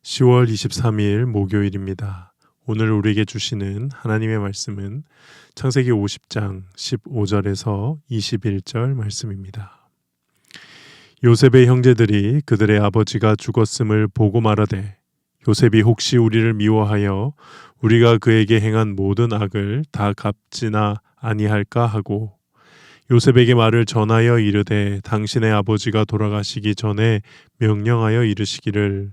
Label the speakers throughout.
Speaker 1: 10월 23일 목요일입니다. 오늘 우리에게 주시는 하나님의 말씀은 창세기 50장 15절에서 21절 말씀입니다. 요셉의 형제들이 그들의 아버지가 죽었음을 보고 말하되 요셉이 혹시 우리를 미워하여 우리가 그에게 행한 모든 악을 다 갚지나 아니할까 하고 요셉에게 말을 전하여 이르되 당신의 아버지가 돌아가시기 전에 명령하여 이르시기를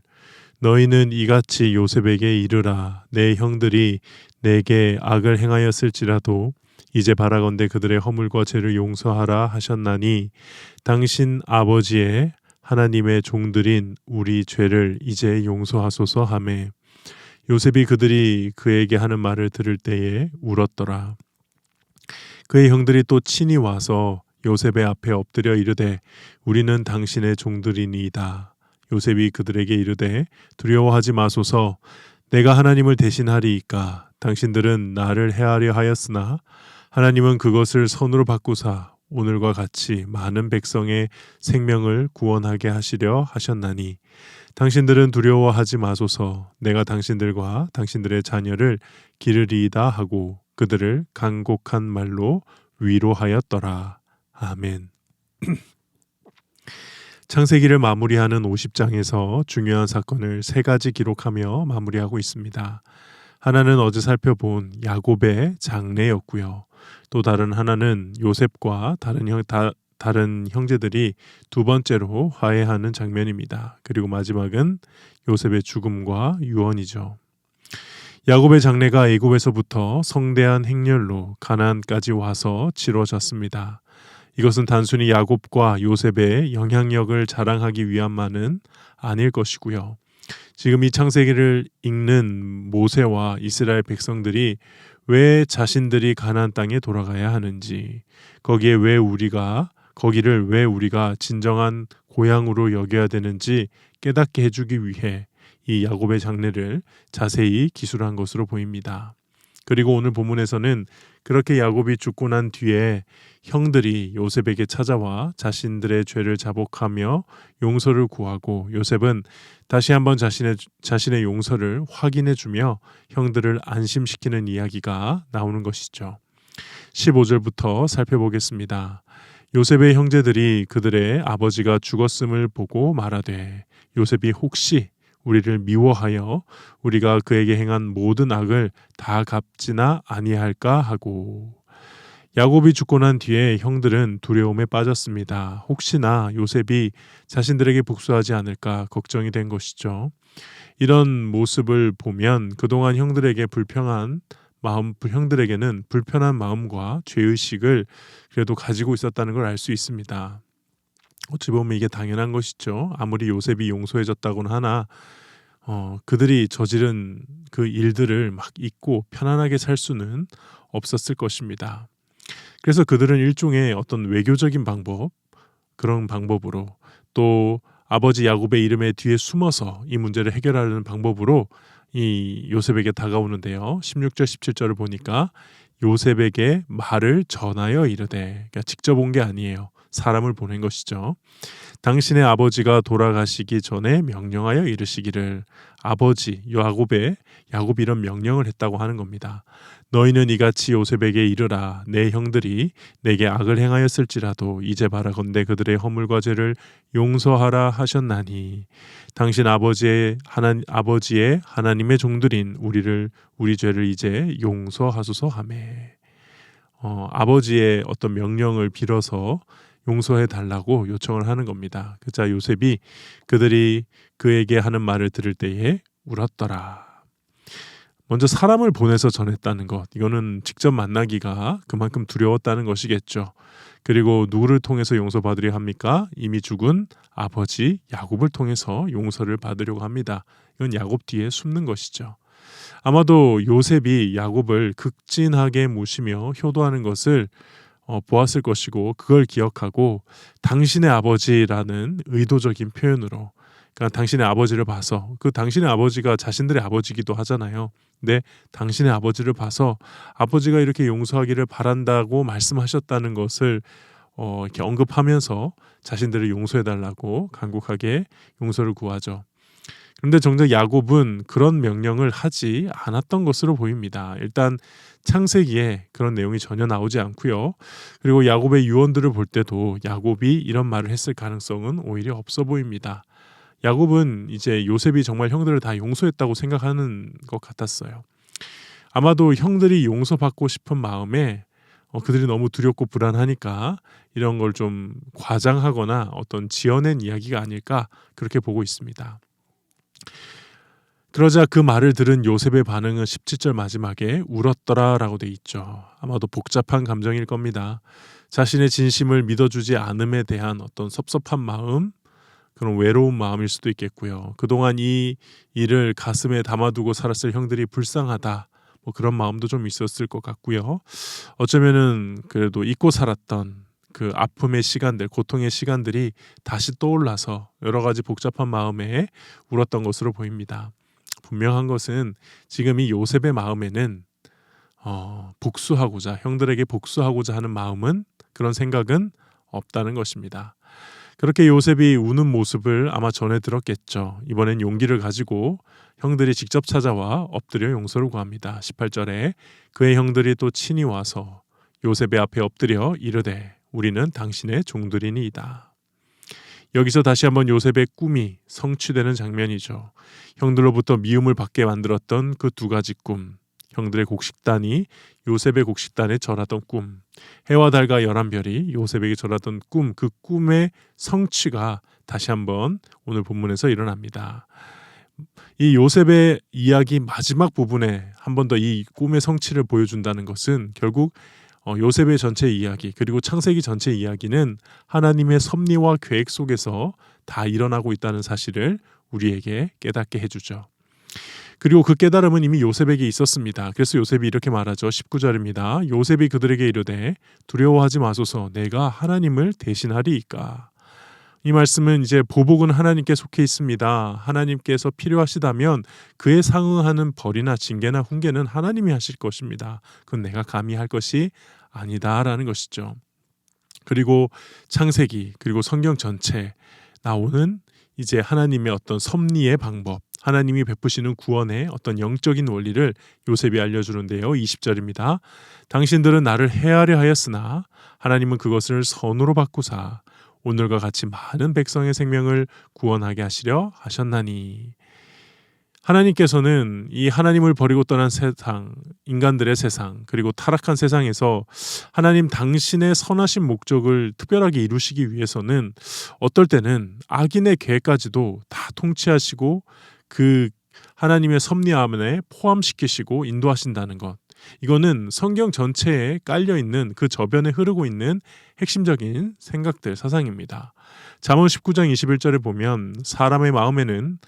Speaker 1: 너희는 이같이 요셉에게 이르라. 내 형들이 내게 악을 행하였을지라도 이제 바라건대 그들의 허물과 죄를 용서하라 하셨나니 당신 아버지의 하나님의 종들인 우리 죄를 이제 용서하소서 하매 요셉이 그들이 그에게 하는 말을 들을 때에 울었더라. 그의 형들이 또 친히 와서 요셉의 앞에 엎드려 이르되 우리는 당신의 종들이니이다. 요셉이 그들에게 이르되 두려워하지 마소서 내가 하나님을 대신하리이까 당신들은 나를 해하려 하였으나 하나님은 그것을 선으로 바꾸사 오늘과 같이 많은 백성의 생명을 구원하게 하시려 하셨나니 당신들은 두려워하지 마소서 내가 당신들과 당신들의 자녀를 기르리이다 하고 그들을 간곡한 말로 위로하였더라. 아멘. 창세기를 마무리하는 50장에서 중요한 사건을 세 가지 기록하며 마무리하고 있습니다. 하나는 어제 살펴본 야곱의 장례였고요. 또 다른 하나는 요셉과 다른 형제들이 두 번째로 화해하는 장면입니다. 그리고 마지막은 요셉의 죽음과 유언이죠. 야곱의 장례가 애굽에서부터 성대한 행렬로 가나안까지 와서 치러졌습니다. 이것은 단순히 야곱과 요셉의 영향력을 자랑하기 위함만은 아닐 것이고요. 지금 이 창세기를 읽는 모세와 이스라엘 백성들이 왜 자신들이 가나안 땅에 돌아가야 하는지, 거기를 왜 우리가 진정한 고향으로 여겨야 되는지 깨닫게 해주기 위해 이 야곱의 장례를 자세히 기술한 것으로 보입니다. 그리고 오늘 본문에서는 그렇게 야곱이 죽고 난 뒤에 형들이 요셉에게 찾아와 자신들의 죄를 자복하며 용서를 구하고 요셉은 다시 한번 자신의 용서를 확인해주며 형들을 안심시키는 이야기가 나오는 것이죠. 15절부터 살펴보겠습니다. 요셉의 형제들이 그들의 아버지가 죽었음을 보고 말하되 요셉이 혹시 우리를 미워하여 우리가 그에게 행한 모든 악을 다 갚지나 아니할까 하고 야곱이 죽고 난 뒤에 형들은 두려움에 빠졌습니다. 혹시나 요셉이 자신들에게 복수하지 않을까 걱정이 된 것이죠. 이런 모습을 보면 그동안 형들에게는 불편한 마음과 죄의식을 그래도 가지고 있었다는 걸 알 수 있습니다. 어찌 보면 이게 당연한 것이죠. 아무리 요셉이 용서해줬다고는 하나 그들이 저지른 그 일들을 막 잊고 편안하게 살 수는 없었을 것입니다. 그래서 그들은 일종의 어떤 외교적인 그런 방법으로 또 아버지 야곱의 이름의 뒤에 숨어서 이 문제를 해결하려는 방법으로 이 요셉에게 다가오는데요. 16절 17절을 보니까 요셉에게 말을 전하여 이르되, 그러니까 직접 온 게 아니에요. 사람을 보낸 것이죠. 당신의 아버지가 돌아가시기 전에 명령하여 이르시기를, 아버지 야곱이 이런 명령을 했다고 하는 겁니다. 너희는 이같이 요셉에게 이르라. 내 형들이 내게 악을 행하였을지라도 이제 바라건대 그들의 허물과 죄를 용서하라 하셨나니 당신 아버지의 하나님의 종들인 우리 죄를 이제 용서하소서 하매. 아버지의 어떤 명령을 빌어서 용서해 달라고 요청을 하는 겁니다. 그자 요셉이 그들이 그에게 하는 말을 들을 때에 울었더라. 먼저 사람을 보내서 전했다는 것, 이거는 직접 만나기가 그만큼 두려웠다는 것이겠죠. 그리고 누구를 통해서 용서받으려 합니까? 이미 죽은 아버지 야곱을 통해서 용서를 받으려고 합니다. 이건 야곱 뒤에 숨는 것이죠. 아마도 요셉이 야곱을 극진하게 모시며 효도하는 것을 보았을 것이고 그걸 기억하고 당신의 아버지라는 의도적인 표현으로, 그러니까 당신의 아버지를 봐서, 그 당신의 아버지가 자신들의 아버지기도 하잖아요. 근데 당신의 아버지를 봐서 아버지가 이렇게 용서하기를 바란다고 말씀하셨다는 것을 이렇게 언급하면서 자신들을 용서해달라고 간곡하게 용서를 구하죠. 그런데 정작 야곱은 그런 명령을 하지 않았던 것으로 보입니다. 일단 창세기에 그런 내용이 전혀 나오지 않고요. 그리고 야곱의 유언들을 볼 때도 야곱이 이런 말을 했을 가능성은 오히려 없어 보입니다. 야곱은 이제 요셉이 정말 형들을 다 용서했다고 생각하는 것 같았어요. 아마도 형들이 용서받고 싶은 마음에 그들이 너무 두렵고 불안하니까 이런 걸 좀 과장하거나 어떤 지어낸 이야기가 아닐까 그렇게 보고 있습니다. 그러자 그 말을 들은 요셉의 반응은 17절 마지막에 울었더라라고 돼 있죠. 아마도 복잡한 감정일 겁니다. 자신의 진심을 믿어주지 않음에 대한 어떤 섭섭한 마음, 그런 외로운 마음일 수도 있겠고요. 그동안 이 일을 가슴에 담아두고 살았을 형들이 불쌍하다. 뭐 그런 마음도 좀 있었을 것 같고요. 어쩌면은 그래도 잊고 살았던 그 아픔의 시간들, 고통의 시간들이 다시 떠올라서 여러 가지 복잡한 마음에 울었던 것으로 보입니다. 분명한 것은 지금 이 요셉의 마음에는 복수하고자, 형들에게 복수하고자 하는 마음은, 그런 생각은 없다는 것입니다. 그렇게 요셉이 우는 모습을 아마 전에 들었겠죠. 이번엔 용기를 가지고 형들이 직접 찾아와 엎드려 용서를 구합니다. 18절에 그의 형들이 또 친히 와서 요셉의 앞에 엎드려 이르되 우리는 당신의 종들이니이다. 여기서 다시 한번 요셉의 꿈이 성취되는 장면이죠. 형들로부터 미움을 받게 만들었던 그 두 가지 꿈, 형들의 곡식단이 요셉의 곡식단에 절하던 꿈, 해와 달과 11별이 요셉에게 절하던 꿈, 그 꿈의 성취가 다시 한번 오늘 본문에서 일어납니다. 이 요셉의 이야기 마지막 부분에 한 번 더 이 꿈의 성취를 보여준다는 것은 결국 요셉의 전체 이야기, 그리고 창세기 전체 이야기는 하나님의 섭리와 계획 속에서 다 일어나고 있다는 사실을 우리에게 깨닫게 해주죠. 그리고 그 깨달음은 이미 요셉에게 있었습니다. 그래서 요셉이 이렇게 말하죠. 19절입니다. 요셉이 그들에게 이르되 두려워하지 마소서, 내가 하나님을 대신하리이까. 이 말씀은 이제 보복은 하나님께 속해 있습니다. 하나님께서 필요하시다면 그에 상응하는 벌이나 징계나 훈계는 하나님이 하실 것입니다. 그건 내가 감히 할 것이 아니다라는 것이죠. 그리고 창세기, 그리고 성경 전체에 나오는 이제 하나님의 어떤 섭리의 방법, 하나님이 베푸시는 구원의 어떤 영적인 원리를 요셉이 알려주는데요. 20절입니다. 당신들은 나를 해하려 하였으나 하나님은 그것을 선으로 바꾸사 오늘과 같이 많은 백성의 생명을 구원하게 하시려 하셨나니. 하나님께서는 이 하나님을 버리고 떠난 세상, 인간들의 세상, 그리고 타락한 세상에서 하나님 당신의 선하신 목적을 특별하게 이루시기 위해서는 어떨 때는 악인의 계획까지도 다 통치하시고 그 하나님의 섭리 안에 포함시키시고 인도하신다는 것. 이거는 성경 전체에 깔려있는, 그 저변에 흐르고 있는 핵심적인 생각들, 사상입니다. 잠언 19장 21절에 보면 사람의 마음에는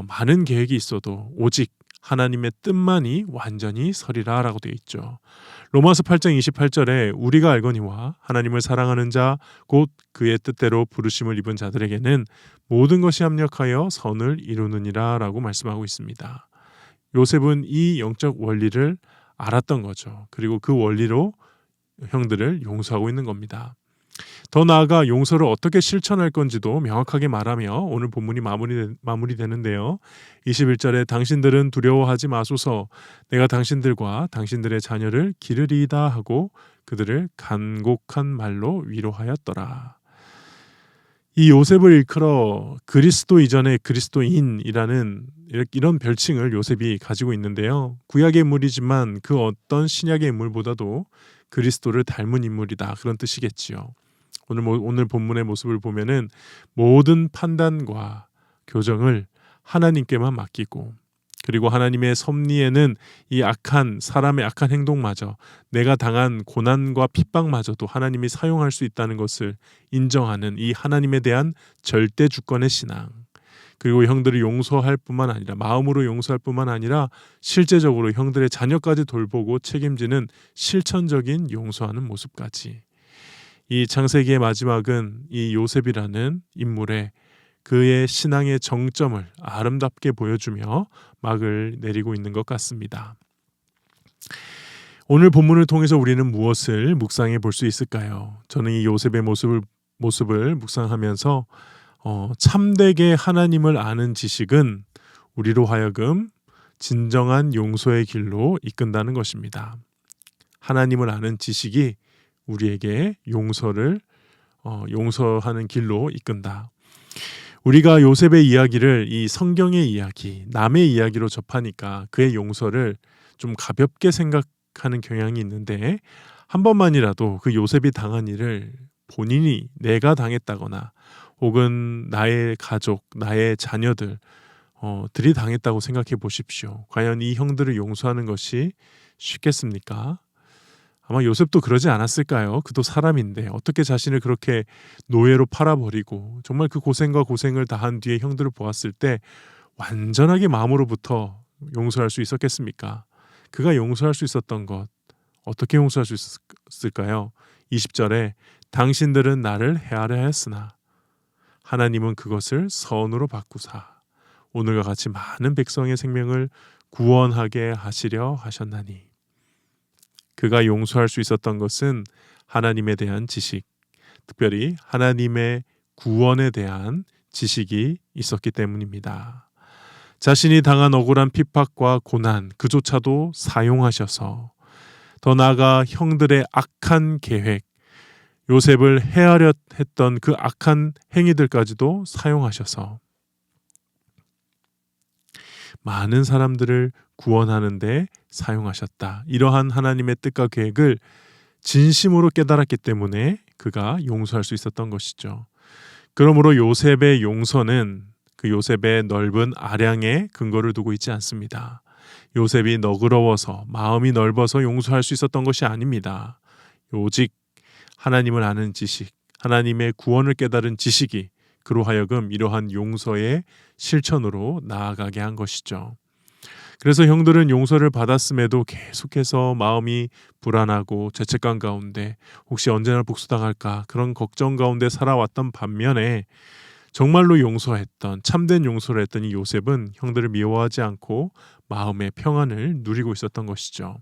Speaker 1: 많은 계획이 있어도 오직 하나님의 뜻만이 완전히 서리라 라고 되어 있죠. 로마서 8장 28절에 우리가 알거니와 하나님을 사랑하는 자 곧 그의 뜻대로 부르심을 입은 자들에게는 모든 것이 합력하여 선을 이루느니라 라고 말씀하고 있습니다. 요셉은 이 영적 원리를 알았던 거죠. 그리고 그 원리로 형들을 용서하고 있는 겁니다. 더 나아가 용서를 어떻게 실천할 건지도 명확하게 말하며 오늘 본문이 마무리되는데요. 21절에 당신들은 두려워하지 마소서, 내가 당신들과 당신들의 자녀를 기르리이다 하고 그들을 간곡한 말로 위로하였더라. 이 요셉을 일컬어 그리스도 이전의 그리스도인이라는 이런 별칭을 요셉이 가지고 있는데요. 구약의 인물이지만 그 어떤 신약의 인물보다도 그리스도를 닮은 인물이다, 그런 뜻이겠지요. 오늘 본문의 모습을 보면은 모든 판단과 교정을 하나님께만 맡기고, 그리고 하나님의 섭리에는 이 사람의 악한 행동마저, 내가 당한 고난과 핍박마저도 하나님이 사용할 수 있다는 것을 인정하는 이 하나님에 대한 절대 주권의 신앙, 그리고 형들을 용서할 뿐만 아니라, 마음으로 용서할 뿐만 아니라 실제적으로 형들의 자녀까지 돌보고 책임지는 실천적인 용서하는 모습까지. 이 창세기의 마지막은 이 요셉이라는 인물의 그의 신앙의 정점을 아름답게 보여주며 막을 내리고 있는 것 같습니다. 오늘 본문을 통해서 우리는 무엇을 묵상해 볼 수 있을까요? 저는 이 요셉의 모습을 묵상하면서 참되게 하나님을 아는 지식은 우리로 하여금 진정한 용서의 길로 이끈다는 것입니다. 하나님을 아는 지식이 우리에게 용서하는 길로 이끈다. 우리가 요셉의 이야기를 이 성경의 이야기, 남의 이야기로 접하니까 그의 용서를 좀 가볍게 생각하는 경향이 있는데, 한 번만이라도 그 요셉이 당한 일을 본인이 내가 당했다거나 혹은 나의 가족, 나의 자녀들 들이 당했다고 생각해 보십시오. 과연 이 형들을 용서하는 것이 쉽겠습니까? 아마 요셉도 그러지 않았을까요? 그도 사람인데 어떻게 자신을 그렇게 노예로 팔아버리고 정말 그 고생과 고생을 다한 뒤에 형들을 보았을 때 완전하게 마음으로부터 용서할 수 있었겠습니까? 그가 용서할 수 있었던 것, 어떻게 용서할 수 있었을까요? 20절에 당신들은 나를 해하려 하였으나 하나님은 그것을 선으로 바꾸사 오늘과 같이 많은 백성의 생명을 구원하게 하시려 하셨나니. 그가 용서할 수 있었던 것은 하나님에 대한 지식, 특별히 하나님의 구원에 대한 지식이 있었기 때문입니다. 자신이 당한 억울한 핍박과 고난 그조차도 사용하셔서 더 나아가 형들의 악한 계획, 요셉을 해하려 했던 그 악한 행위들까지도 사용하셔서 많은 사람들을 구원하는 데 사용하셨다. 이러한 하나님의 뜻과 계획을 진심으로 깨달았기 때문에 그가 용서할 수 있었던 것이죠. 그러므로 요셉의 용서는 그 요셉의 넓은 아량에 근거를 두고 있지 않습니다. 요셉이 너그러워서 마음이 넓어서 용서할 수 있었던 것이 아닙니다. 오직 하나님을 아는 지식, 하나님의 구원을 깨달은 지식이 그로 하여금 이러한 용서의 실천으로 나아가게 한 것이죠. 그래서 형들은 용서를 받았음에도 계속해서 마음이 불안하고 죄책감 가운데 혹시 언제나 복수당할까 그런 걱정 가운데 살아왔던 반면에 정말로 용서했던 참된 용서를 했던 이 요셉은 형들을 미워하지 않고 마음의 평안을 누리고 있었던 것이죠.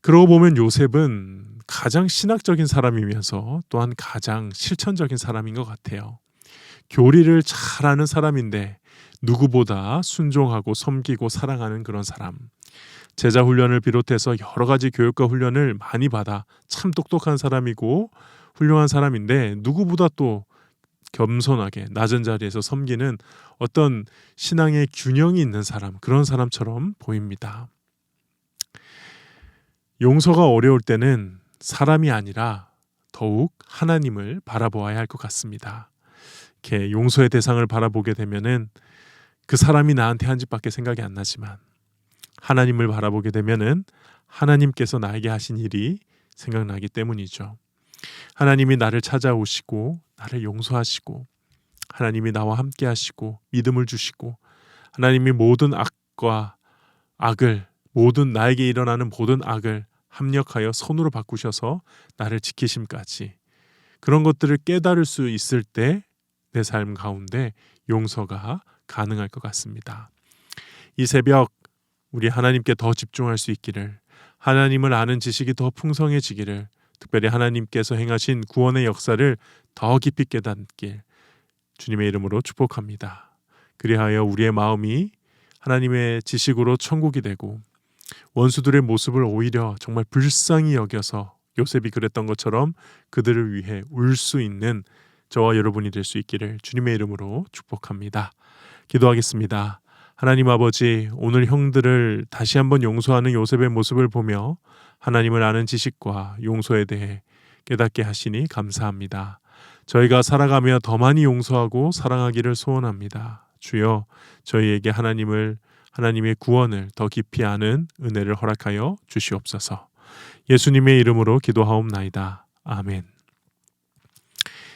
Speaker 1: 그러고 보면 요셉은 가장 신학적인 사람이면서 또한 가장 실천적인 사람인 것 같아요. 교리를 잘하는 사람인데 누구보다 순종하고 섬기고 사랑하는 그런 사람. 제자 훈련을 비롯해서 여러 가지 교육과 훈련을 많이 받아 참 똑똑한 사람이고 훌륭한 사람인데 누구보다 또 겸손하게 낮은 자리에서 섬기는 어떤 신앙의 균형이 있는 사람, 그런 사람처럼 보입니다. 용서가 어려울 때는 사람이 아니라 더욱 하나님을 바라보아야 할 것 같습니다. 이렇게 용서의 대상을 바라보게 되면은 그 사람이 나한테 한 짓밖에 생각이 안 나지만 하나님을 바라보게 되면은 하나님께서 나에게 하신 일이 생각나기 때문이죠. 하나님이 나를 찾아오시고 나를 용서하시고 하나님이 나와 함께 하시고 믿음을 주시고 하나님이 모든 악과 악을 모든 나에게 일어나는 모든 악을 합력하여 선으로 바꾸셔서 나를 지키심까지 그런 것들을 깨달을 수 있을 때 내 삶 가운데 용서가 가능할 것 같습니다. 이 새벽 우리 하나님께 더 집중할 수 있기를, 하나님을 아는 지식이 더 풍성해지기를, 특별히 하나님께서 행하신 구원의 역사를 더 깊이 깨닫길 주님의 이름으로 축복합니다. 그리하여 우리의 마음이 하나님의 지식으로 천국이 되고 원수들의 모습을 오히려 정말 불쌍히 여겨서 요셉이 그랬던 것처럼 그들을 위해 울 수 있는 저와 여러분이 될 수 있기를 주님의 이름으로 축복합니다. 기도하겠습니다. 하나님 아버지, 오늘 형들을 다시 한번 용서하는 요셉의 모습을 보며 하나님을 아는 지식과 용서에 대해 깨닫게 하시니 감사합니다. 저희가 살아가며 더 많이 용서하고 사랑하기를 소원합니다. 주여, 저희에게 하나님의 구원을 더 깊이 아는 은혜를 허락하여 주시옵소서. 예수님의 이름으로 기도하옵나이다. 아멘.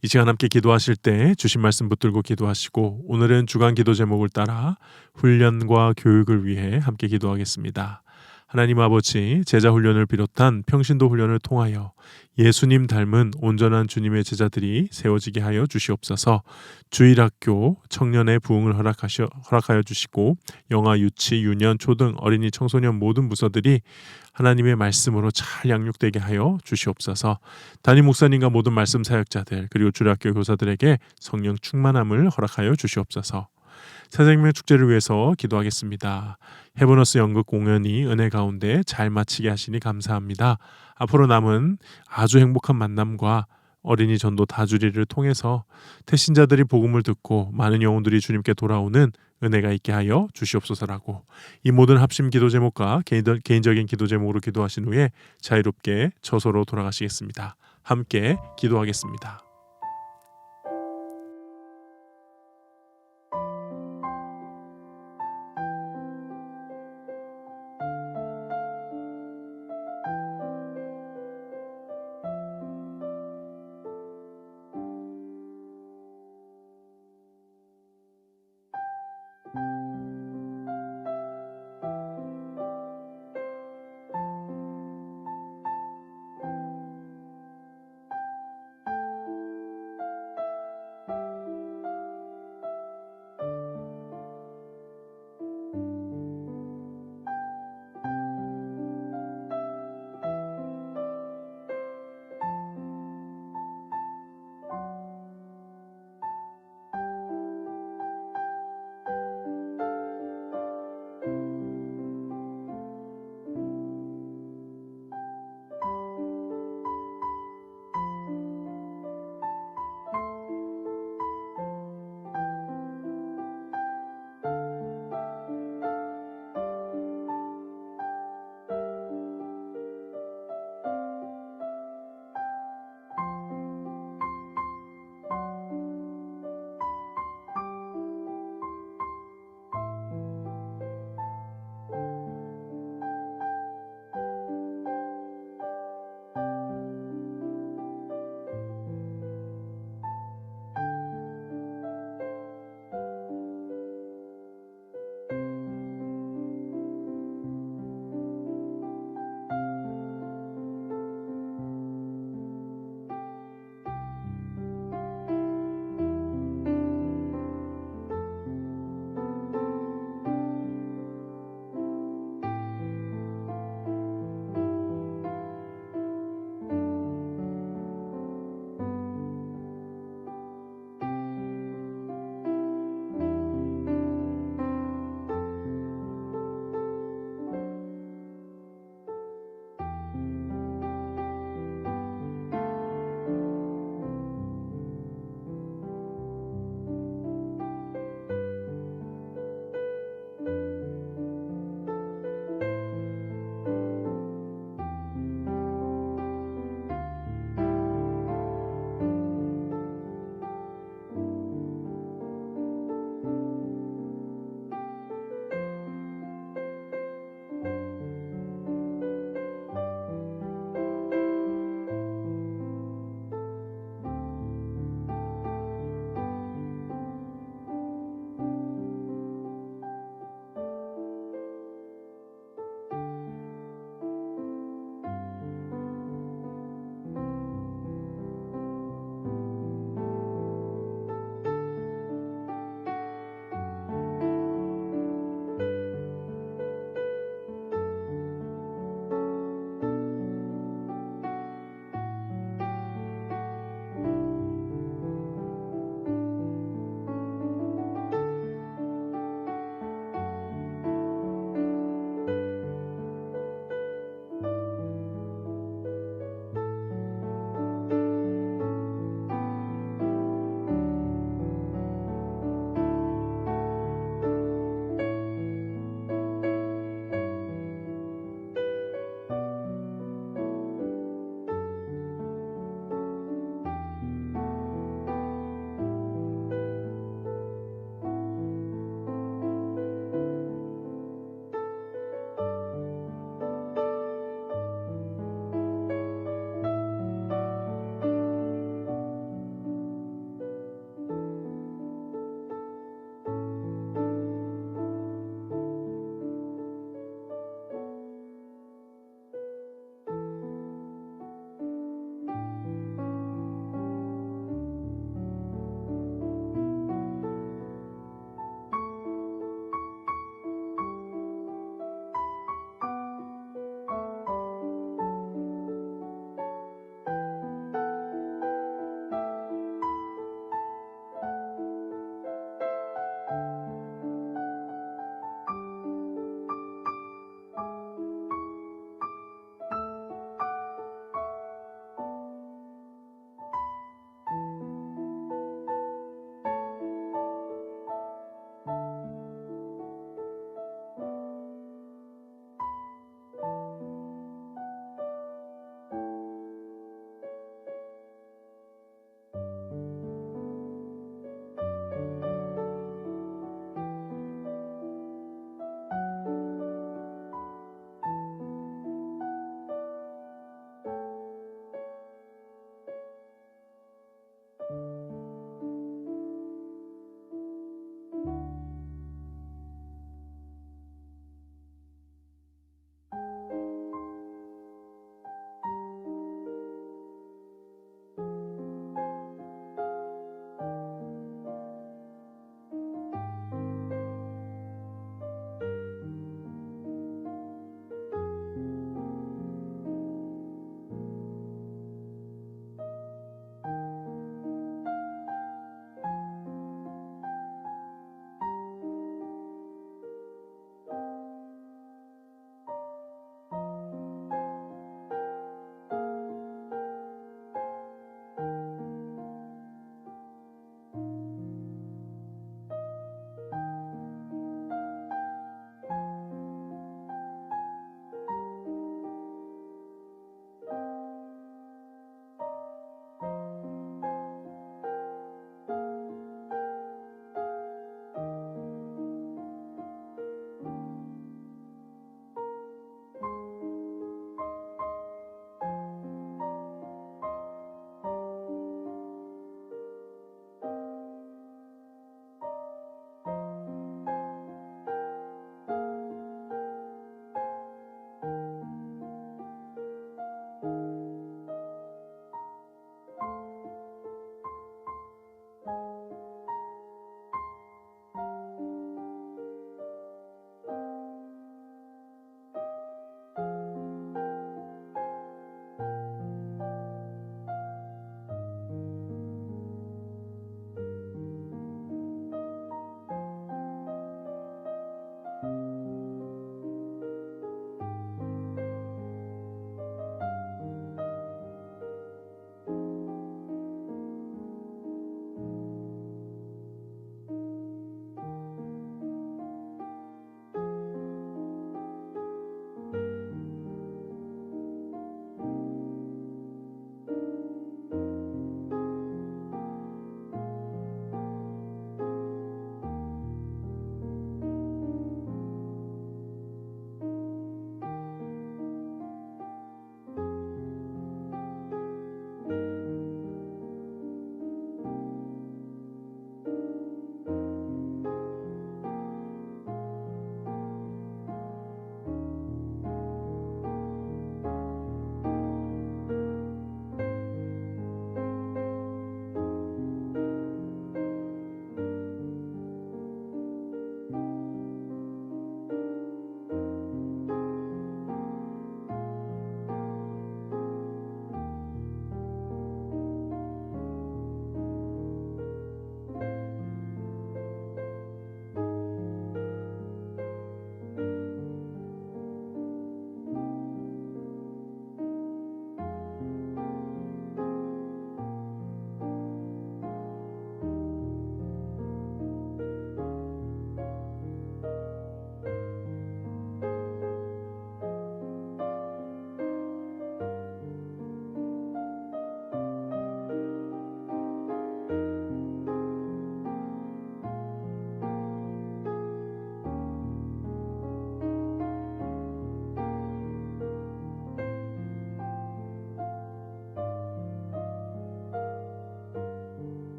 Speaker 1: 이 시간 함께 기도하실 때 주신 말씀 붙들고 기도하시고 오늘은 주간 기도 제목을 따라 훈련과 교육을 위해 함께 기도하겠습니다. 하나님 아버지, 제자 훈련을 비롯한 평신도 훈련을 통하여 예수님 닮은 온전한 주님의 제자들이 세워지게 하여 주시옵소서. 주일학교 청년의 부흥을 허락하여 주시고 영아, 유치, 유년, 초등, 어린이, 청소년 모든 부서들이 하나님의 말씀으로 잘 양육되게 하여 주시옵소서. 담임 목사님과 모든 말씀 사역자들 그리고 주일학교 교사들에게 성령 충만함을 허락하여 주시옵소서. 새생명 축제를 위해서 기도하겠습니다. 헤브너스 연극 공연이 은혜 가운데 잘 마치게 하시니 감사합니다. 앞으로 남은 아주 행복한 만남과 어린이 전도 다주리를 통해서 태신자들이 복음을 듣고 많은 영혼들이 주님께 돌아오는 은혜가 있게 하여 주시옵소서라고, 이 모든 합심 기도 제목과 개인적인 기도 제목으로 기도하신 후에 자유롭게 처소로 돌아가시겠습니다. 함께 기도하겠습니다.